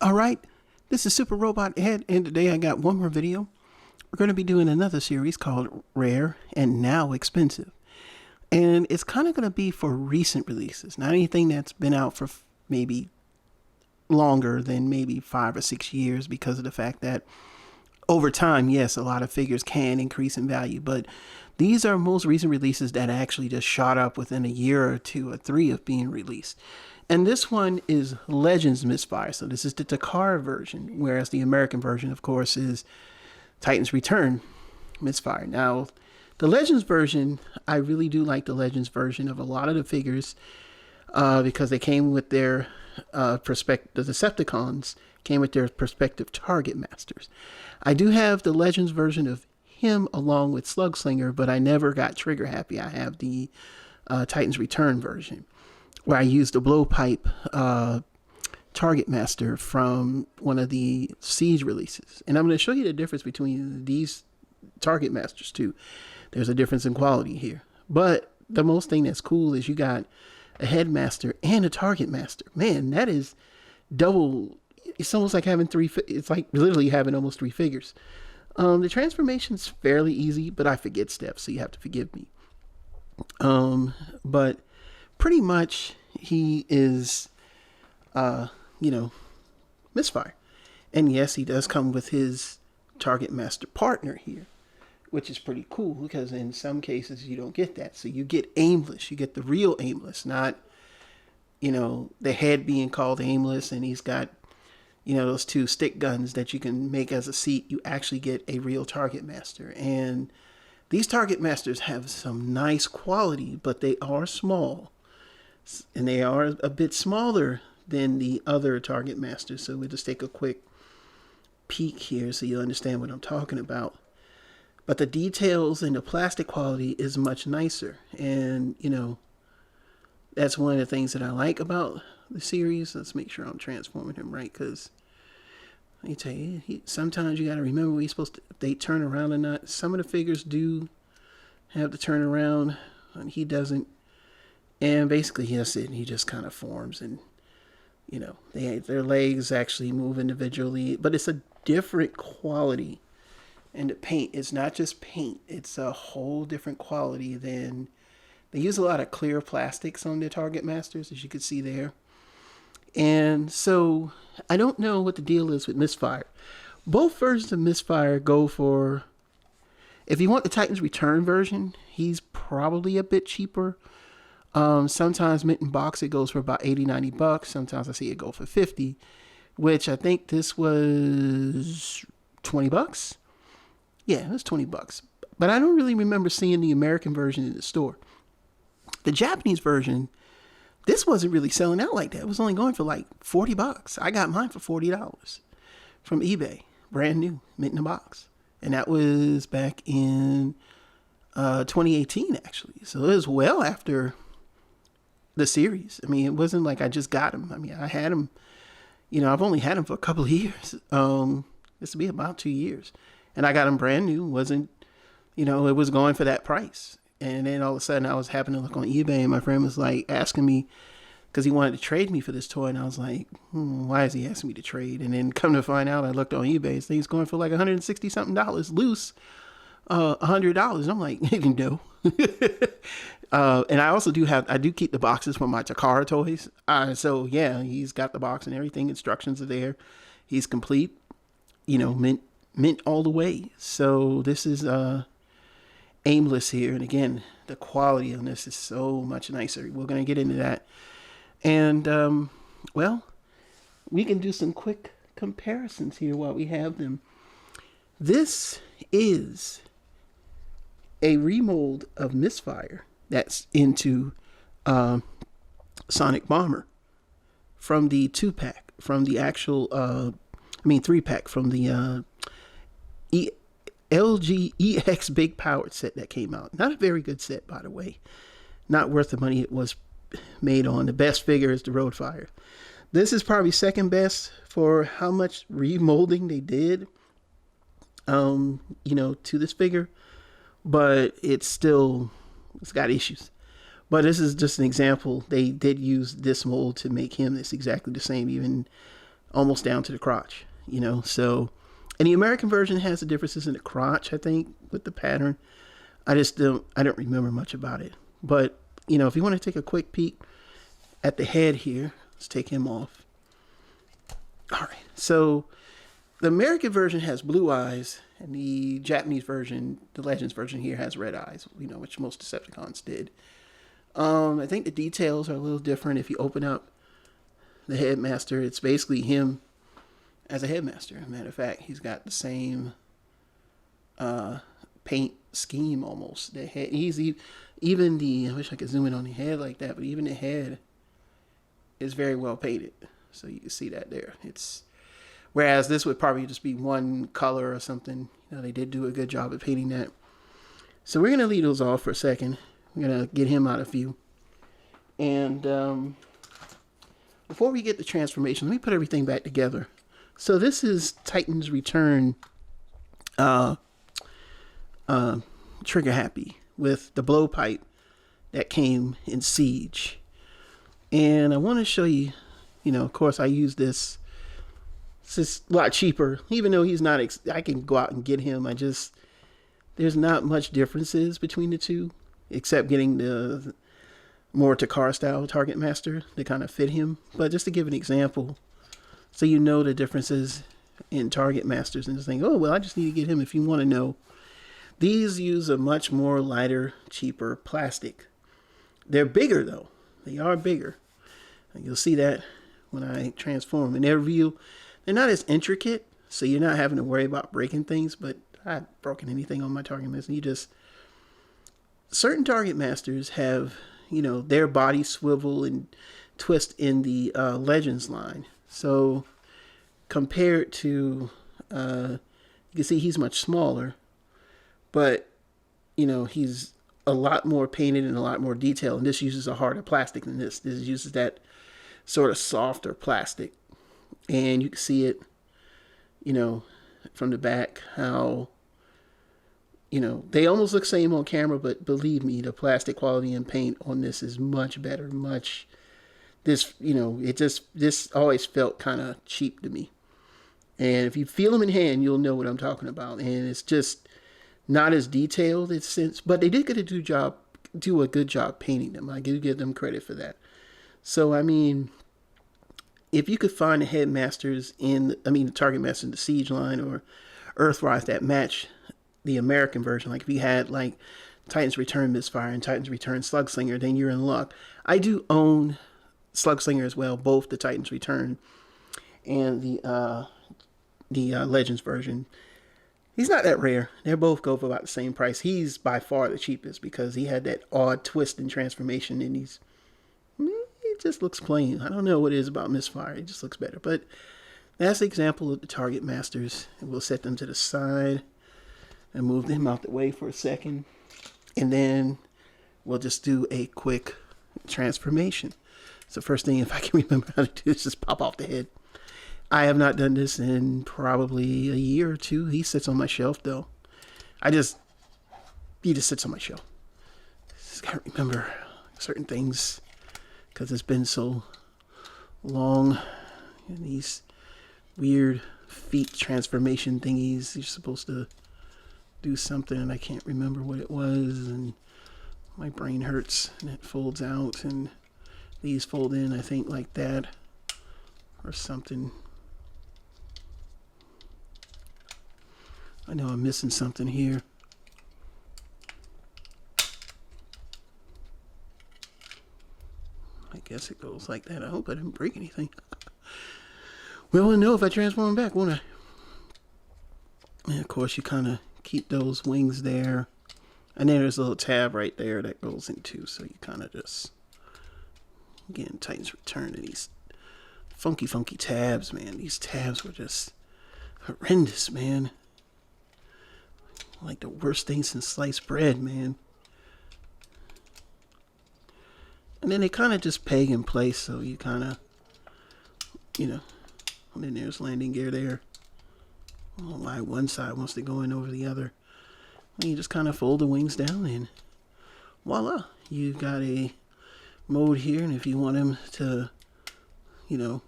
All right, this is Super Robot Ed, and today I got one more video. We're going to be doing another series called Rare and Now Expensive. And it's kind of going to be for recent releases, not anything that's been out for maybe longer than maybe 5 or 6 years, because of the fact that over time, yes, a lot of figures can increase in value, but these are most recent releases that actually just shot up within a year or 2 or 3 of being released. And this one is Legends Misfire. So this is the Takara version, whereas the American version, of course, is Titan's Return Misfire. Now, the Legends version, I really do like the Legends version of a lot of the figures because they came with their the Decepticons came with their prospective Target Masters. I do have the Legends version of him along with Slugslinger, but I never got trigger happy. I have the Titan's Return version, where I used the blowpipe Target Master from one of the Siege releases. And I'm going to show you the difference between these Target Masters too. There's a difference in quality here. But the most thing that's cool is you got a Headmaster and a Target Master. Man, that is double. It's almost like having it's like literally having almost 3 figures. The transformation's fairly easy, but I forget steps, so you have to forgive me. But pretty much he is, Misfire. And yes, he does come with his Target Master partner here, which is pretty cool because in some cases you don't get that. So you get Aimless. You get the real Aimless, not, the head being called Aimless and he's got, those 2 stick guns that you can make as a seat. You actually get a real Target Master. And these Target Masters have some nice quality, but they are small. And they are a bit smaller than the other Target Masters. So we'll just take a quick peek here so you understand what I'm talking about. But the details and the plastic quality is much nicer. And, that's one of the things that I like about the series. Let's make sure I'm transforming him right, because let me tell you, sometimes you got to remember when you're supposed to, if they turn around or not. Some of the figures do have to turn around, and he doesn't. And basically, that's it. He just kind of forms, and their legs actually move individually, but it's a different quality. And the paint, it's not just paint; it's a whole different quality than. They use a lot of clear plastics on their Target Masters, as you can see there. And so I don't know what the deal is with Misfire. Both versions of Misfire go for, if you want the Titan's Return version, he's probably a bit cheaper. Sometimes mint in box it goes for about $80-$90. Sometimes I see it go for $50, which I think this was $20. Yeah, it was $20. But I don't really remember seeing the American version in the store. The Japanese version, this wasn't really selling out like that. It was only going for like $40. I got mine for $40 from eBay, brand new, mint in a box. And that was back in 2018, actually. So it was well after the series. I mean, it wasn't like I just got them. I mean, I had them, I've only had them for a couple of years. This will be about 2 years. And I got them brand new. Wasn't, it was going for that price. And then all of a sudden I was happening to look on eBay and my friend was like asking me, because he wanted to trade me for this toy. And I was like, why is he asking me to trade? And then come to find out, I looked on eBay, this thing's going for like $160 something loose, $100. And I'm like, no. And I also I do keep the boxes for my Takara toys. So yeah, he's got the box and everything. Instructions are there. He's complete, mint all the way. So this is, Aimless here, and again, the quality on this is so much nicer. We're going to get into that, and well, we can do some quick comparisons here while we have them. This is a remold of Misfire that's into Sonic Bomber from the 2-pack, from the actual 3-pack from the LG EX Big Powered set that came out. Not a very good set, by the way. Not worth the money it was made on. The best figure is the Roadfire. This is probably second best for how much remolding they did, to this figure. But it's got issues. But this is just an example. They did use this mold to make him. It's exactly the same. Even almost down to the crotch, you know. So, and the American version has the differences in the crotch, I think, with the pattern. I don't remember much about it. But, you know, if you want to take a quick peek at the head here, let's take him off. All right. So the American version has blue eyes, and the Japanese version, the Legends version here, has red eyes, you know, which most Decepticons did. I think the details are a little different. If you open up the Headmaster, it's basically him as a Headmaster. Matter of fact, he's got the same paint scheme almost. The head, even the, I wish I could zoom in on the head like that, but even the head is very well painted. So you can see that there. It's, whereas this would probably just be one color or something. You know, they did do a good job of painting that. So we're going to leave those off for a second. We're going to get him out of view. And before we get the transformation, let me put everything back together. So this is Titan's Return Trigger Happy with the blowpipe that came in Siege. And I want to show you, you know, of course I use this. It's just a lot cheaper, even though he's not, I can go out and get him. There's not much differences between the two, except getting the more Takara style Targetmaster to kind of fit him. But just to give an example, so you know the differences in Targetmasters, and just think, oh, well, I just need to get him. If you want to know, these use a much more lighter, cheaper plastic. They're bigger, though. They are bigger. And you'll see that when I transform. And they're not as intricate, so you're not having to worry about breaking things, but I haven't broken anything on my Targetmaster. Certain Targetmasters have, you know, their body swivel and twist in the Legends line. So compared to, you can see he's much smaller, but, you know, he's a lot more painted and a lot more detailed. And this uses a harder plastic than this. This uses that sort of softer plastic. And you can see it, you know, from the back, how, you know, they almost look same on camera, but believe me, the plastic quality and paint on this is much better. This, you know, this always felt kind of cheap to me. And if you feel them in hand, you'll know what I'm talking about. And it's just not as detailed, but they did do a good job painting them. I do give them credit for that. So, I mean, if you could find the Headmasters the Targetmaster in the Siege line or Earthrise that match the American version, like if you had like Titan's Return Misfire and Titan's Return Slugslinger, then you're in luck. I do own Slugslinger as well, both the Titan's Return and the Legends version. He's not that rare. They both go for about the same price. He's by far the cheapest because he had that odd twist and transformation, and it just looks plain. I don't know what it is about Misfire. It just looks better. But that's the example of the Targetmasters. And we'll set them to the side and move them out the way for a second. And then we'll just do a quick transformation. So first thing, if I can remember how to do this, just pop off the head. I have not done this in probably a year or two. He sits on my shelf, though. He just sits on my shelf. Just gotta remember certain things because it's been so long. And these weird feet transformation thingies, you're supposed to do something, and I can't remember what it was, and my brain hurts, and it folds out, and these fold in, I think, like that, or something. I know I'm missing something here. I guess it goes like that. I hope I didn't break anything. Well, I'll know if I transform back, won't I? And of course, you kind of keep those wings there. And then there's a little tab right there that goes into, so you kind of just, again, Titan's Return to these funky tabs, man. These tabs were just horrendous, man. Like the worst thing since sliced bread, man. And then they kind of just peg in place, so you kind of, you know, and then there's landing gear there. I don't know why one side wants to go in over the other. And you just kind of fold the wings down, and voila, you've got a mode here. And if you want him to, you know,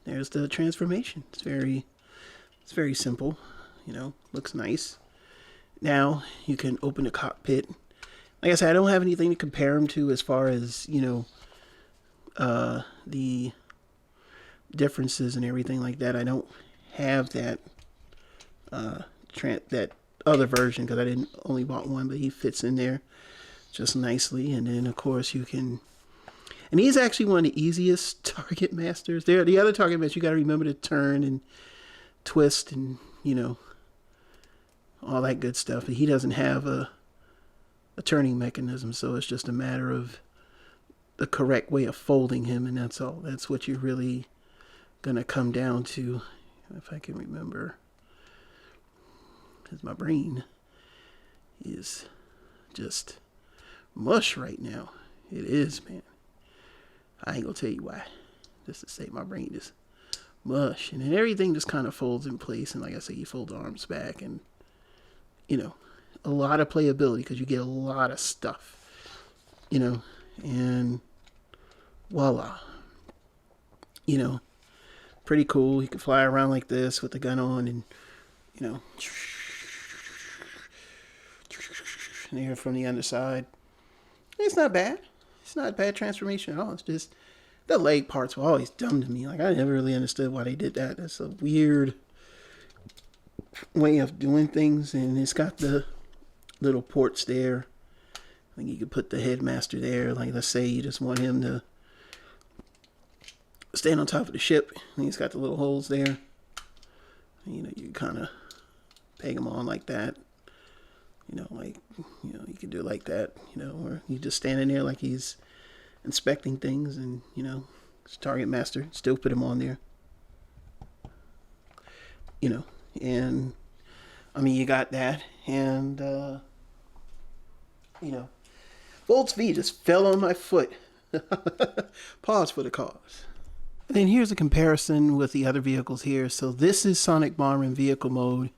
there's the transformation. It's very simple, you know, looks nice. Now you can open the cockpit. Like I said, I don't have anything to compare them to as far as, you know, the differences and everything like that. I don't have that that other version because I didn't only bought one, but he fits in there just nicely. And then of course you can, and he's actually one of the easiest Targetmasters. There, the other Targetmasters you got to remember to turn and twist and, you know, all that good stuff. But he doesn't have a turning mechanism, so it's just a matter of the correct way of folding him, and that's all. That's what you're really gonna come down to, if I can remember, because my brain is just mush right now. It is, man. I ain't gonna tell you why. Just to say my brain is mush, and then everything just kind of folds in place. And like I said, you fold the arms back, and you know, a lot of playability because you get a lot of stuff, you know, and voila, you know, pretty cool. You can fly around like this with the gun on, and you know, and here from the underside. It's not bad. It's not a bad transformation at all. It's just the leg parts were always dumb to me. Like, I never really understood why they did that. That's a weird way of doing things. And it's got the little ports there. I think you could put the headmaster there. Like, let's say you just want him to stand on top of the ship. And he's got the little holes there. And, you know, you kind of peg him on like that. You know, like, you know, you can do it like that, you know, or you just standing there like he's inspecting things, and, you know, it's Targetmaster, still put him on there. You know, and, I mean, you got that, and, you know, Volt's V just fell on my foot. Pause for the cause. And then here's a comparison with the other vehicles here. So this is Sonic Bomber in vehicle mode,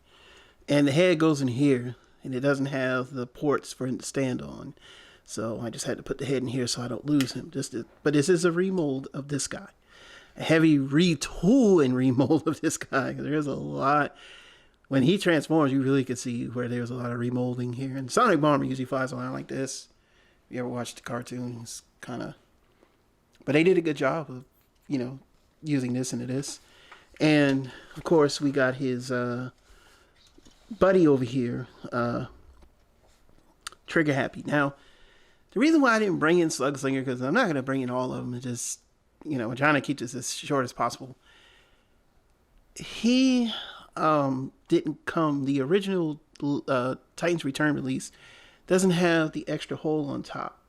and the head goes in here. And it doesn't have the ports for him to stand on. So I just had to put the head in here so I don't lose him. But this is a remold of this guy. A heavy retool and remold of this guy. There's a lot. When he transforms, you really can see where there's a lot of remolding here. And Sonic Bomber usually flies around like this. If you ever watched the cartoon, it's kind of... But they did a good job of, you know, using this into this. And, of course, we got his... buddy over here, Trigger Happy. Now, the reason why I didn't bring in Slugslinger, because I'm not going to bring in all of them, it's just, you know, I'm trying to keep this as short as possible. He didn't come, the original Titans Return release doesn't have the extra hole on top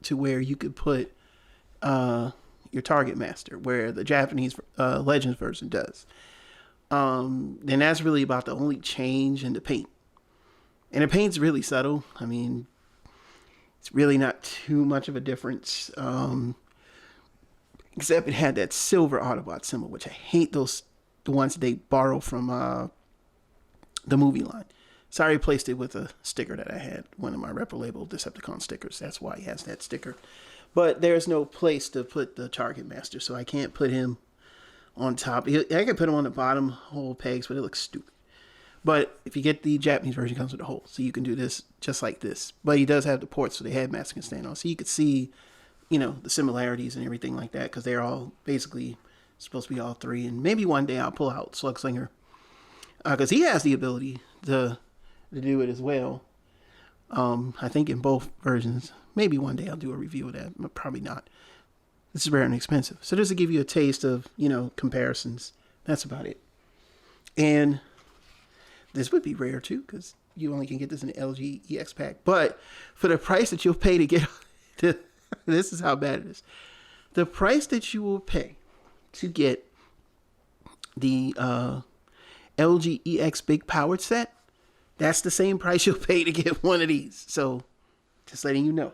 to where you could put your Targetmaster, where the Japanese Legends version does. Then that's really about the only change in the paint. And the paint's really subtle. I mean, it's really not too much of a difference. Except it had that silver Autobot symbol, which I hate those, the ones they borrow from the movie line. So I replaced it with a sticker that I had, one of my Repro Label Decepticon stickers. That's why he has that sticker. But there's no place to put the Targetmaster, so I can't put him on top. I could put them on the bottom hole pegs, but it looks stupid. But if you get the Japanese version, it comes with a hole, so you can do this just like this. But he does have the ports so the headmaster can stand on, so you could see, you know, the similarities and everything like that, because they're all basically supposed to be all three. And maybe one day I'll pull out Slugslinger, because he has the ability to do it as well. I think in both versions. Maybe one day I'll do a review of that, but probably not. This is rare and expensive. So just to give you a taste of, you know, comparisons. That's about it. And this would be rare too, because you only can get this in the LG EX pack. But for the price that you'll pay to get, this is how bad it is. The price that you will pay to get the LG EX Big Powered set, that's the same price you'll pay to get one of these. So just letting you know.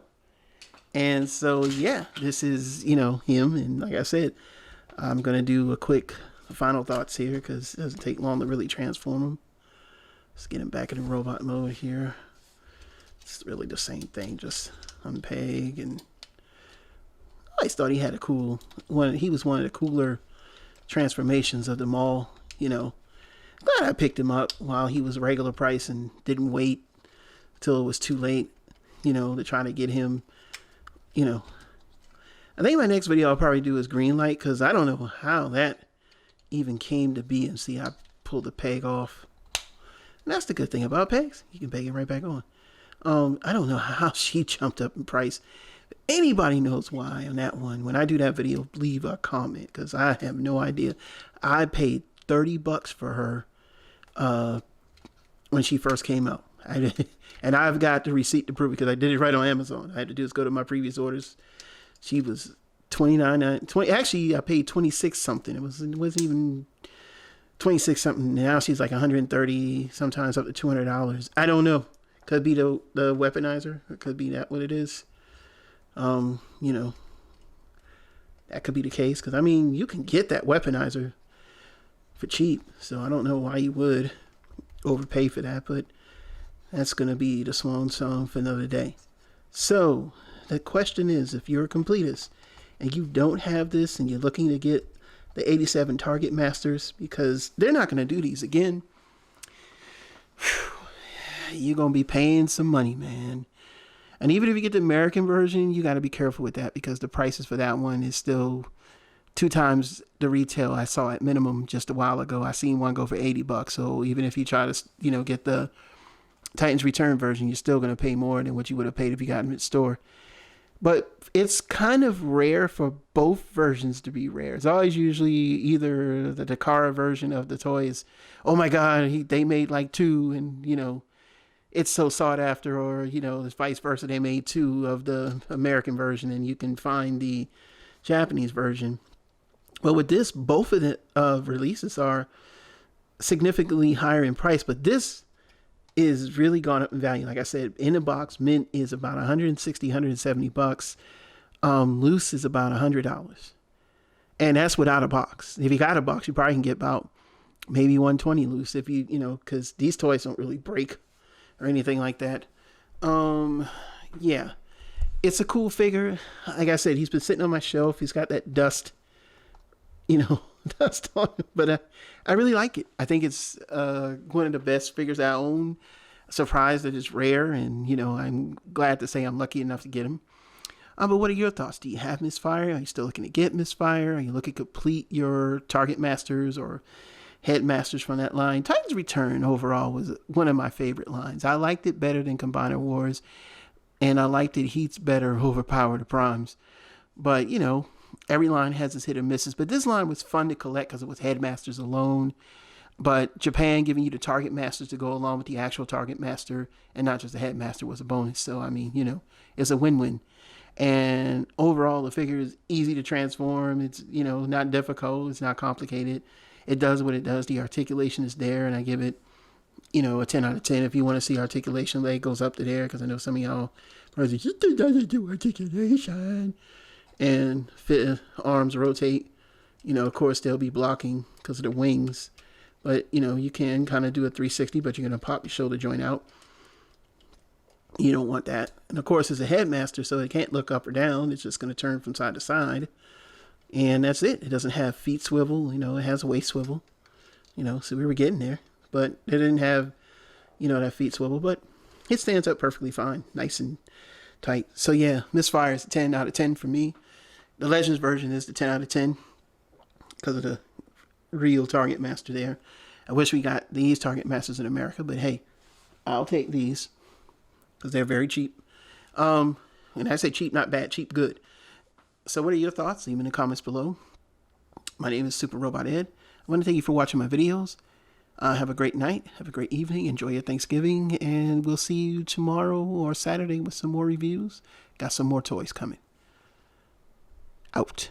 And so, yeah, this is, you know, him. And like I said, I'm going to do a quick final thoughts here because it doesn't take long to really transform him. Let's get him back in the robot mode here. It's really the same thing, just unpeg. And I always thought he had a cool one. He was one of the cooler transformations of them all. Glad I picked him up while he was regular price and didn't wait till it was too late, to try to get him, I think my next video I'll probably do is green light, because I don't know how that even came to be. And see, I pulled the peg off. And that's the good thing about pegs. You can peg it right back on. I don't know how she jumped up in price. If anybody knows why on that one, when I do that video, leave a comment, because I have no idea. I paid $30 for her when she first came out. And I've got the receipt to prove it, because I did it right on Amazon. I had to do is go to my previous orders. She was $29.20. Actually, I paid 26 something. It wasn't even 26 something. Now she's like 130, sometimes up to $200. I don't know. Could be the weaponizer. It could be that what it is. That could be the case, because you can get that weaponizer for cheap. So I don't know why you would overpay for that, but that's going to be the swan song for another day. So the question is, if you're a completist and you don't have this and you're looking to get the 87 Targetmasters, because they're not going to do these again, you're going to be paying some money, man. And even if you get the American version, you got to be careful with that, because the prices for that one is still 2 times the retail I saw at minimum just a while ago. I seen one go for $80. So even if you try to, get the Titans Return version, you're still going to pay more than what you would have paid if you got them at the store. But it's kind of rare for both versions to be rare. It's always usually either the Takara version of the toys. Oh my God, they made like 2, and it's so sought after, or it's vice versa. They made 2 of the American version, and you can find the Japanese version. But with this, both of the releases are significantly higher in price. But this is really gone up in value. Like I said, in the box, mint is about $160, $170. Loose is about $100, and that's without a box. If you got a box, you probably can get about maybe $120 loose, if because these toys don't really break or anything like that. Yeah, it's a cool figure. Like I said, he's been sitting on my shelf. He's got that dust, dust on him, but I really like it. I think it's one of the best figures I own. Surprised that it's rare, and I'm glad to say I'm lucky enough to get him. But what are your thoughts? Do you have Misfire? Are you still looking to get Misfire? Are you looking to complete your Targetmasters or Headmasters from that line? Titans Return overall was one of my favorite lines. I liked it better than Combiner Wars, and I liked it Heats better over Power to Primes. But every line has its hit or misses. But this line was fun to collect because it was Headmasters alone. But Japan giving you the Targetmasters to go along with the actual Targetmaster and not just the Headmaster was a bonus. So, it's a win-win. And overall, the figure is easy to transform. It's, not difficult. It's not complicated. It does what it does. The articulation is there, and I give it, a 10 out of 10. If you want to see articulation, leg goes up to there, because I know some of y'all are like, it doesn't do articulation. And arms rotate. Of course, they'll be blocking because of the wings. But, you can kind of do a 360, but you're going to pop your shoulder joint out. You don't want that. And, of course, it's a Headmaster, so it can't look up or down. It's just going to turn from side to side. And that's it. It doesn't have feet swivel. It has a waist swivel. So we were getting there. But it didn't have, that feet swivel. But it stands up perfectly fine. Nice and tight. So, yeah, Misfire is a 10 out of 10 for me. The Legends version is the 10 out of 10 because of the real Targetmaster there. I wish we got these Targetmasters in America, but hey, I'll take these because they're very cheap. And I say cheap, not bad, cheap, good. So what are your thoughts? Leave them in the comments below. My name is Super Robot Ed. I want to thank you for watching my videos. Have a great night. Have a great evening. Enjoy your Thanksgiving. And we'll see you tomorrow or Saturday with some more reviews. Got some more toys coming. Out.